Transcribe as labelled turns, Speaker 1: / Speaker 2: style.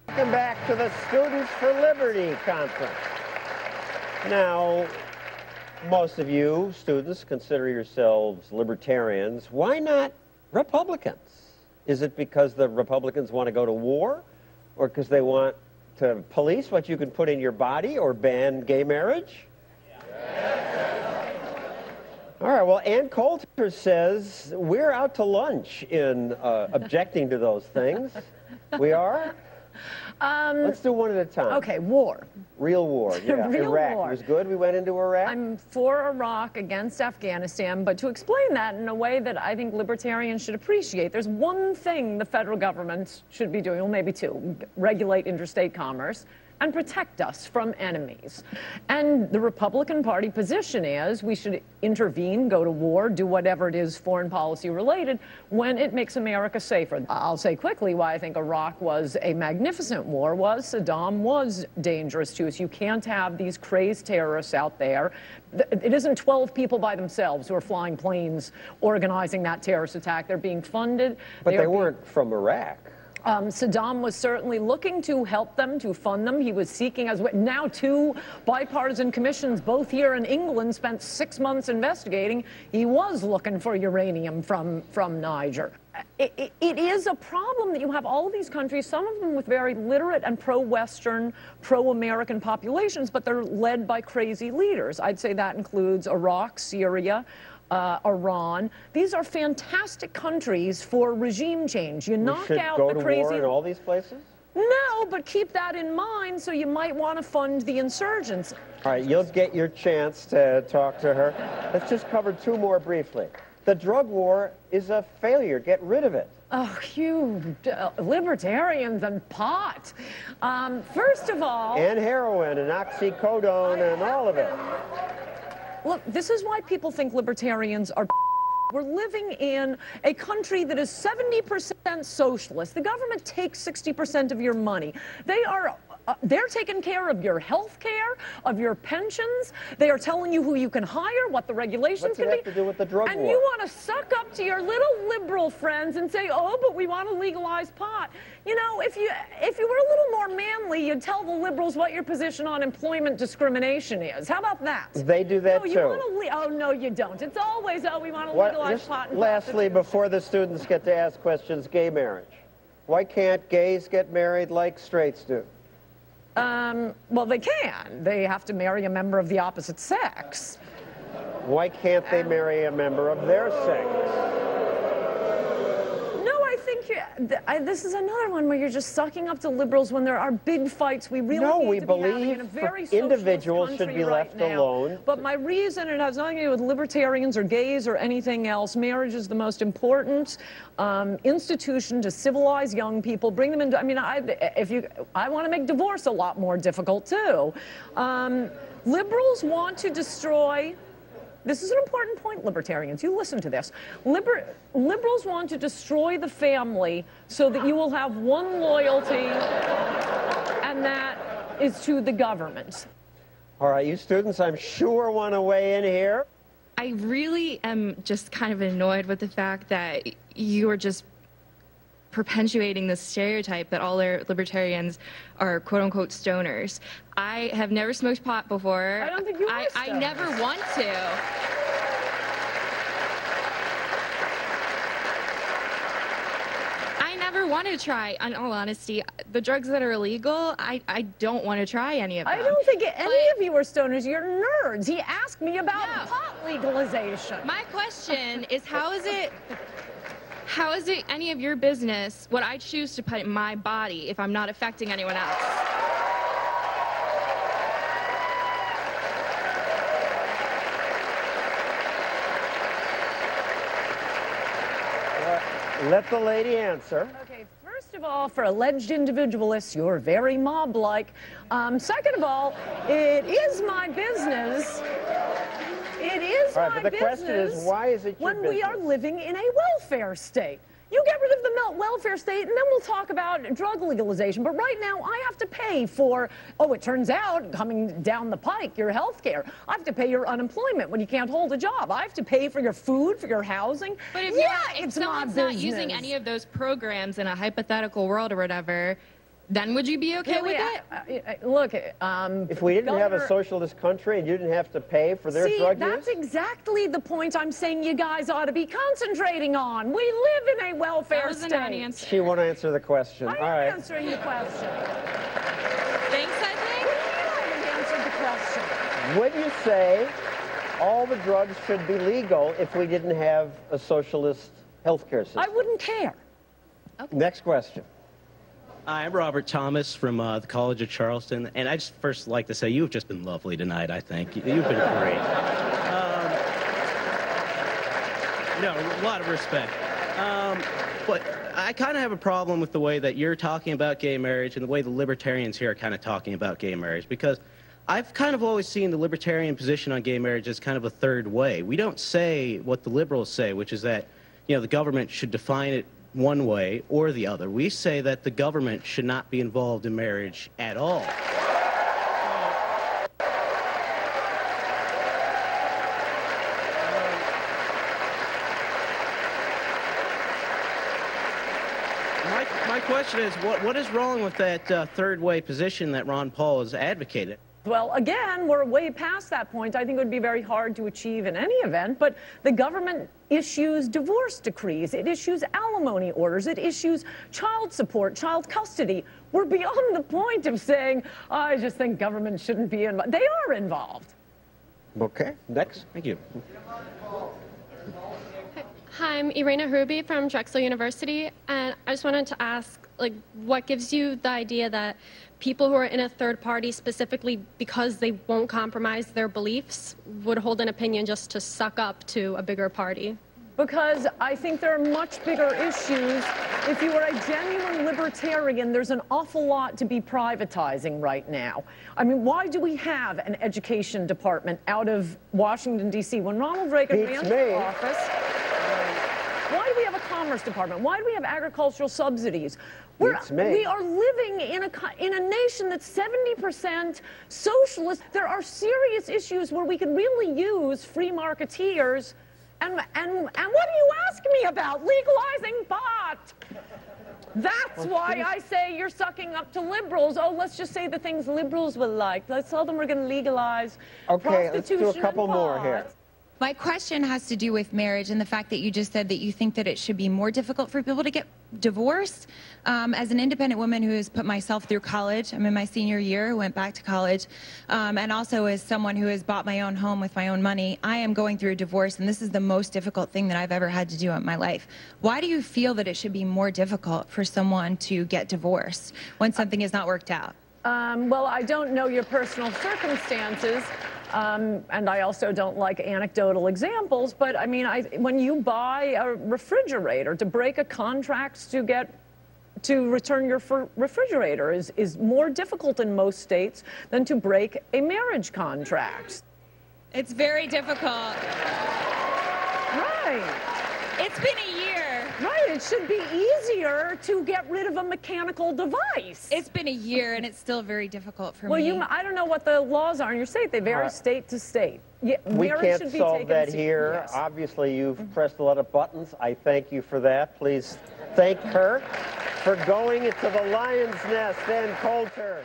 Speaker 1: Welcome back to the Students for Liberty Conference. Now, most of you students consider yourselves libertarians. Why not Republicans? Is it because the Republicans want to go to war, or because they want to police what you can put in your body, or ban gay marriage? All right, well, Ann Colter says we're out to lunch in objecting to those things. We are? Let's do one at a time.
Speaker 2: Okay, war.
Speaker 1: Real war, yeah.
Speaker 2: Real
Speaker 1: Iraq.
Speaker 2: war.
Speaker 1: It was good we went into Iraq?
Speaker 2: I'm for Iraq against Afghanistan, but to explain that in a way that I think libertarians should appreciate, there's one thing the federal government should be doing, well, maybe two: regulate interstate commerce and protect us from enemies. And the Republican Party position is we should intervene, go to war, do whatever it is foreign policy related when it makes America safer. I'll say quickly why I think Iraq was a magnificent war was Saddam was dangerous to us. You can't have these crazed terrorists out there. It isn't 12 people by themselves who are flying planes organizing that terrorist attack. They're being funded.
Speaker 1: But they weren't from Iraq.
Speaker 2: Saddam was certainly looking to help them, to fund them. He was seeking, as now two bipartisan commissions, both here in England, spent 6 months investigating. He was looking for uranium from Niger. It is a problem that you have all of these countries, some of them with very literate and pro-Western, pro-American populations, but they're led by crazy leaders. I'd say that includes Iraq, Syria, Iran. These are fantastic countries for regime change. You knock out the crazy.
Speaker 1: We should go to war in all these places?
Speaker 2: No, but keep that in mind, so you might want to fund the insurgents.
Speaker 1: All right, you'll get your chance to talk to her. Let's just cover two more briefly. The drug war is a failure. Get rid of it.
Speaker 2: Oh, you libertarians and pot. First of all...
Speaker 1: And heroin and oxycodone and all of it.
Speaker 2: Look, this is why people think libertarians are... We're living in a country that is 70% socialist. The government takes 60% of your money. They're taking care of your health care, of your pensions. They are telling you who you can hire, what the regulations can be.
Speaker 1: What's it have to do with the drug war?
Speaker 2: And you want to suck up to your little liberal friends and say, oh, but we want to legalize pot. You know, if you were a little more manly, you'd tell the liberals what your position on employment discrimination is. How about that?
Speaker 1: They do that too.
Speaker 2: Oh, no, you don't. It's always, oh, we want to legalize pot. And
Speaker 1: lastly, before the students get to ask questions, gay marriage. Why can't gays get married like straights do?
Speaker 2: Well, they can. They have to marry a member of the opposite sex.
Speaker 1: Why can't they marry a member of their sex?
Speaker 2: No, I think this is another one where you're just sucking up to liberals when there are big fights we really need to be having in a very
Speaker 1: individuals should be left alone.
Speaker 2: But my reason, it has nothing to do with libertarians or gays or anything else. Marriage is the most important institution to civilize young people, bring them into, I mean, I want to make divorce a lot more difficult too. Liberals want to destroy, this is an important point, libertarians, you listen to this. Liberals want to destroy the family so that you will have one loyalty, and that is to the government.
Speaker 1: All right, you students, I'm sure want to weigh in here.
Speaker 3: I really am just kind of annoyed with the fact that you are just perpetuating this stereotype that all libertarians are quote-unquote stoners. I have never smoked pot before.
Speaker 2: I don't think you are
Speaker 3: I never want to. I never want to try, in all honesty. The drugs that are illegal, I don't want to try any of them.
Speaker 2: I don't think any of you are stoners. You're nerds. He asked me about pot legalization.
Speaker 3: My question is, how is it any of your business what I choose to put in my body if I'm not affecting anyone else?
Speaker 1: Let the lady answer.
Speaker 2: Okay, first of all, for alleged individualists, you're very mob-like. Second of all, it is my business. It is my business.
Speaker 1: But the question is, why is it your business?
Speaker 2: When we are living in a welfare state. You get rid of the welfare state, and then we'll talk about drug legalization. But right now, I have to pay for, oh, it turns out, coming down the pike, your health care. I have to pay your unemployment when you can't hold a job. I have to pay for your food, for your housing.
Speaker 3: But if someone's not using any of those programs in a hypothetical world or whatever, Then would you be okay with it?
Speaker 2: Look,
Speaker 1: If we didn't have a socialist country and you didn't have to pay for their drug use?
Speaker 2: That's exactly the point I'm saying you guys ought to be concentrating on. We live in a welfare state.
Speaker 1: She won't answer the question.
Speaker 2: I'm answering the question.
Speaker 3: Thanks, I think.
Speaker 2: I haven't answered the question.
Speaker 1: Would you say all the drugs should be legal if we didn't have a socialist healthcare system?
Speaker 2: I wouldn't care.
Speaker 1: Okay. Next question.
Speaker 4: Hi, I'm Robert Thomas from the College of Charleston, and I just first like to say you've just been lovely tonight, I think. You've been great. A lot of respect. But I kind of have a problem with the way that you're talking about gay marriage and the way the libertarians here are kind of talking about gay marriage, because I've kind of always seen the libertarian position on gay marriage as kind of a third way. We don't say what the liberals say, which is that, the government should define it one way or the other. We say that the government should not be involved in marriage at all. My question is, what is wrong with that third way position that Ron Paul has advocated?
Speaker 2: Well, again, we're way past that point. I think it would be very hard to achieve in any event, but the government issues divorce decrees, it issues alimony orders, it issues child support, child custody. We're beyond the point of saying, I just think government shouldn't be involved. They are involved.
Speaker 1: Okay, next.
Speaker 4: Thank you.
Speaker 5: Hi, I'm Irina Ruby from Drexel University, and I just wanted to ask, what gives you the idea that people who are in a third party, specifically because they won't compromise their beliefs, would hold an opinion just to suck up to a bigger party?
Speaker 2: Because I think there are much bigger issues. If you are a genuine libertarian, there's an awful lot to be privatizing right now. I mean, why do we have an education department out of Washington, D.C.? When Ronald Reagan ran for office, why do we have a commerce department? Why do we have agricultural subsidies? We are living in a nation that's 70% socialist. There are serious issues where we can really use free marketeers. And what do you ask me about? Legalizing pot. That's why I say you're sucking up to liberals. Oh, let's just say the things liberals will like. Let's tell them we're going to legalize prostitution.
Speaker 1: Let's do a couple more here.
Speaker 6: My question has to do with marriage and the fact that you just said that you think that it should be more difficult for people to get divorced. As an independent woman who has put myself through college, I'm in my senior year, went back to college, and also as someone who has bought my own home with my own money, I am going through a divorce, and this is the most difficult thing that I've ever had to do in my life. Why do you feel that it should be more difficult for someone to get divorced when something is not worked out?
Speaker 2: Well, I don't know your personal circumstances. And I also don't like anecdotal examples, but I mean, when you buy a refrigerator, to break a contract to return your refrigerator is more difficult in most states than to break a marriage contract.
Speaker 6: It's very difficult.
Speaker 2: Right.
Speaker 6: It's been a year.
Speaker 2: Right, it should be easier to get rid of a mechanical device.
Speaker 6: It's been a year, and it's still very difficult for me.
Speaker 2: Well, I don't know what the laws are in your state. They vary state to state. Yeah,
Speaker 1: we can't solve that here. Yes. Obviously, you've pressed a lot of buttons. I thank you for that. Please thank her for going into the lion's nest and Colter.